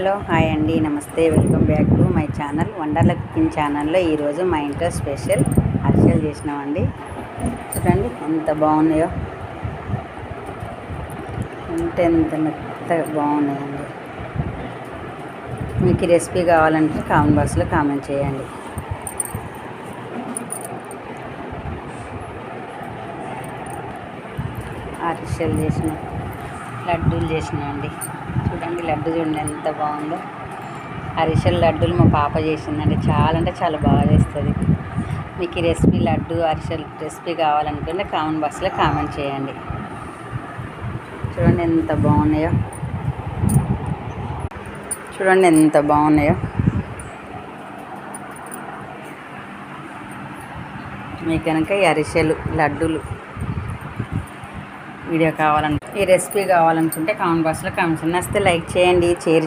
Hello hi అండి, నమస్తే, welcome back to my channel Wonderla cooking ఛానల్లో. ఈరోజు మా ఇంట్లో స్పెషల్ అరిసెలు చేసినామండి. చూడండి ఎంత బాగున్నాయో, ఎంత మెత్తగా బాగున్నాయండి. మీకు ఈ రెసిపీ కావాలంటే కామెంట్ బాక్స్లో కామెంట్ చేయండి. అరిసెలు చేసిన, లడ్డూలు చేసినామండి. చూడండి లడ్డు చూడండి ఎంత బాగుందో. అరిసెలు లడ్డూలు మా పాప చేసిందండి. చాలా అంటే చాలా బాగా చేస్తుంది. మీకు ఈ రెసిపీ లడ్డు అరిసెలు రెసిపీ కావాలనుకుంటే కామెంట్ బాక్స్లో కామెంట్ చేయండి. చూడండి ఎంత బాగున్నాయో, చూడండి ఎంత బాగున్నాయో. మీకు కనుక ఈ అరిసెలు లడ్డూలు వీడియో కావాలంటే, ఈ రెసిపీ కావాలనుకుంటే కామెంట్ బాక్స్లో కామెంట్ చేయండి. నచ్చితే లైక్ చేయండి, షేర్